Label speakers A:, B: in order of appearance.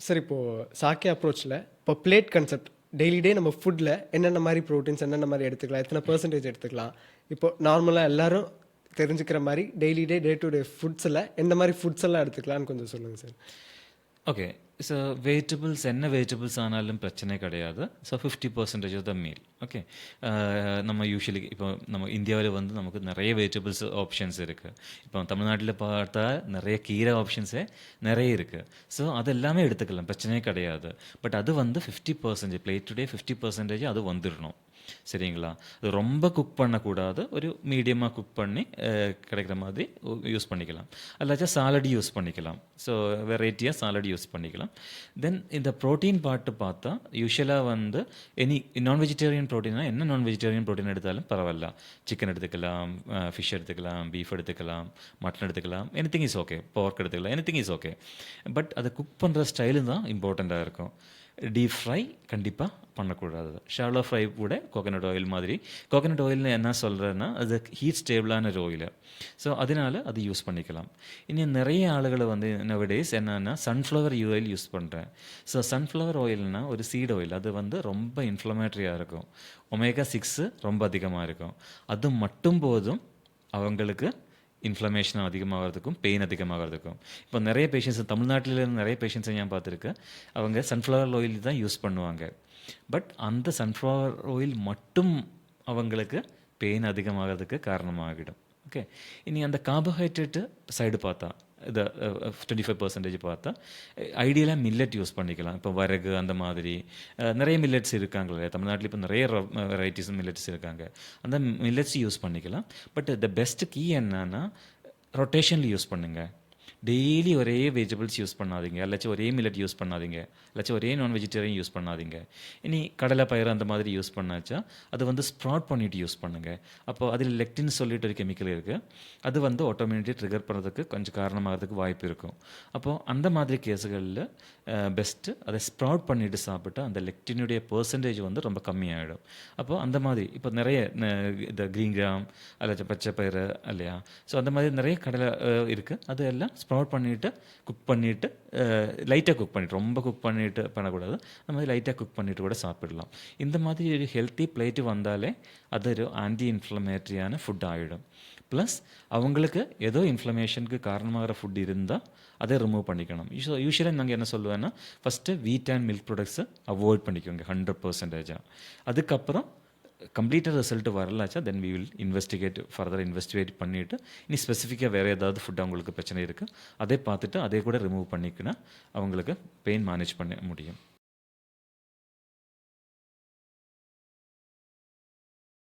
A: Sir இப்போது சாக்கே அப்ரோச்சில் இப்போ plate concept daily நம்ம ஃபுட்டில் என்னென்ன மாதிரி ப்ரோட்டீன்ஸ் என்னென்ன மாதிரி எடுத்துக்கலாம், எத்தனை பெர்சன்டேஜ் எடுத்துக்கலாம், இப்போ நார்மலாக எல்லாரும் தெரிஞ்சுக்கிற மாதிரி டே டு டே ஃபுட்ஸில் எந்த மாதிரி ஃபுட்ஸ் எல்லாம் எடுத்துக்கலாம்னு கொஞ்சம் சொல்லுங்கள் சார்.
B: ஓகே. ஸோ வெஜிடபிள்ஸ் என்ன வெஜிடபிள்ஸ் ஆனாலும் பிரச்சனை கிடையாது. So 50% of the meal. Okay. நம்ம யூஸ்வலி இப்போ நம்ம இந்தியாவில் வந்து நமக்கு நிறைய வெஜிடபிள்ஸ் ஆப்ஷன்ஸ் இருக்குது. இப்போ தமிழ்நாட்டில் பார்த்தா நிறைய கீரை ஆப்ஷன்ஸே நிறைய இருக்குது. ஸோ அது எல்லாமே எடுத்துக்கலாம், பிரச்சனையே கிடையாது. பட் அது வந்து 50% பிளேட் டு டே 50% அது வந்துடணும். சரிங்களா? அது ரொம்ப குக் பண்ணக்கூடாது. ஒரு மீடியமாக குக் பண்ணி கிடைக்கிற மாதிரி யூஸ் பண்ணிக்கலாம். அல்லாச்சும் சாலட் யூஸ் பண்ணிக்கலாம். ஸோ வெரைட்டியாக சாலட் யூஸ் பண்ணிக்கலாம். தென் இந்த ப்ரோட்டீன் பார்ட்டு பார்த்தா யூஸ்வலாக வந்து நான் வெஜிடேரியன் ப்ரோட்டீனா என்ன நான் வெஜிடேரியன் ப்ரோட்டீன் எடுத்தாலும் பரவாயில்ல. சிக்கன் எடுத்துக்கலாம், ஃபிஷ் எடுத்துக்கலாம், பீஃப் எடுத்துக்கலாம், மட்டன் எடுத்துக்கலாம், எனிதிங் இஸ் ஓகே. போர்க் எடுத்துக்கலாம், எனிதிங் இஸ் ஓகே. பட் அதை குக் பண்ணுற ஸ்டைலு தான் இம்பார்ட்டண்ட்டாக இருக்கும். டீப் ஃப்ரை கண்டிப்பாக பண்ணக்கூடாது. ஷாலோ ஃப்ரை கூட கோகனட் ஆயில் மாதிரி. கோகனட் ஆயில்னு என்ன சொல்கிறேன்னா அது ஹீட் ஸ்டேபிளான ஒரு ஆயில். ஸோ அதனால் அது யூஸ் பண்ணிக்கலாம். இன்னும் நிறைய ஆளுகளை வந்து நவடேஸ் என்னென்னா சன்ஃப்ளவர் ஆயில் யூஸ் பண்ணுறேன். ஸோ சன்ஃப்ளவர் ஆயில்னால் ஒரு சீட் ஆயில், அது வந்து ரொம்ப இன்ஃப்ளமேட்டரியாக இருக்கும். ஒமேகா 6 ரொம்ப அதிகமாக இருக்கும். அது மட்டும் போதும் அவங்களுக்கு இன்ஃப்ளமேஷன் அதிகமாகிறதுக்கும் பெயின் அதிகமாகிறதுக்கும். இப்போ நிறைய பேஷண்ட்ஸ் தமிழ்நாட்டில் நிறைய பேஷண்ட்ஸை நான் பார்த்துருக்கேன். அவங்க சன்ஃப்ளவர் ஆயில் தான் யூஸ் பண்ணுவாங்க. பட் அந்த சன்ஃப்ளவர் ஆயில் மட்டும் அவங்களுக்கு பெயின் அதிகமாகிறதுக்கு காரணமாகிடும். ஓகே. இனி அந்த கார்போஹைட்ரேட்டு சைடு பார்த்தா இது 25% பார்த்தா ஐடியலாக மில்லட் யூஸ் பண்ணிக்கலாம். இப்போ வரகு அந்த மாதிரி நிறைய மில்லட்ஸ் இருக்காங்க இல்லையா தமிழ்நாட்டில். இப்போ நிறைய வெரைட்டிஸ் மில்லட்ஸ் இருக்காங்க. அந்த மில்லட்ஸ் யூஸ் பண்ணிக்கலாம். பட் த பெஸ்ட் கீ என்னன்னா ரொட்டேஷனில் யூஸ் பண்ணுங்கள். டெய்லி ஒரே வெஜிடபிள்ஸ் யூஸ் பண்ணாதீங்க, இல்லாச்சும் ஒரே மில்லட் யூஸ் பண்ணாதீங்க, இல்லாச்சும் ஒரே நான் வெஜிடேரியன் யூஸ் பண்ணாதீங்க. இனி கடலை பயிறு அந்த மாதிரி யூஸ் பண்ணாச்சா அது வந்து ஸ்ப்ராட் பண்ணிவிட்டு யூஸ் பண்ணுங்கள். அப்போது அதில் லெக்டின் சொல்லிட்டு ஒரு கெமிக்கல் இருக்குது. அது வந்து ஆட்டோமேட்டிக் ட்ரிகர் பண்ணுறதுக்கு கொஞ்சம் காரணமாகிறதுக்கு வாய்ப்பு இருக்கும். அப்போது அந்த மாதிரி கேஸுகளில் பெஸ்ட்டு அதை ஸ்ப்ரவுட் பண்ணிவிட்டு சாப்பிட்டா அந்த லெக்டினுடைய பெர்சன்டேஜ் வந்து ரொம்ப கம்மியாகிடும். அப்போது அந்த மாதிரி இப்போ நிறைய இந்த க்ரீன் கிராம் அல்லது பச்சை பயிறு இல்லையா, ஸோ அந்த மாதிரி நிறைய கடலை இருக்குது. அது எல்லாம் ஸ்ப்ரவுட் பண்ணிவிட்டு குக் பண்ணிவிட்டு லைட்டாக குக் பண்ணிவிட்டு ரொம்ப குக் பண்ணிவிட்டு பண்ணக்கூடாது. அந்த மாதிரி லைட்டாக குக் பண்ணிவிட்டு கூட சாப்பிடலாம். இந்த மாதிரி ஒரு ஹெல்த்தி பிளேட்டு வந்தாலே அது ஆன்டி இன்ஃப்ளமேட்டரியான ஃபுட் ஆகிடும். ப்ளஸ் அவங்களுக்கு ஏதோ இன்ஃப்ளமேஷனுக்கு காரணமாகிற ஃபுட் இருந்தால் அதை ரிமூவ் பண்ணிக்கணும். யூஸ்வலாக நாங்கள் என்ன சொல்லுவேன்னா ஃபஸ்ட்டு வீட் அண்ட் மில்க் ப்ராடக்ட்ஸை அவாய்ட் பண்ணிக்கோங்க 100%. அதுக்கப்புறம் கம்ப்ளீட்டாக ரிசல்ட் வரலாச்சா then we will further investigate பண்ணிவிட்டு இனி ஸ்பெசிஃபிக்காக வேறு ஏதாவது ஃபுட் அவங்களுக்கு பிரச்சனை இருக்குது அதை பார்த்துட்டு அதே கூட ரிமூவ் பண்ணிக்கினா அவங்களுக்கு பெயின் மேனேஜ் பண்ண முடியும்.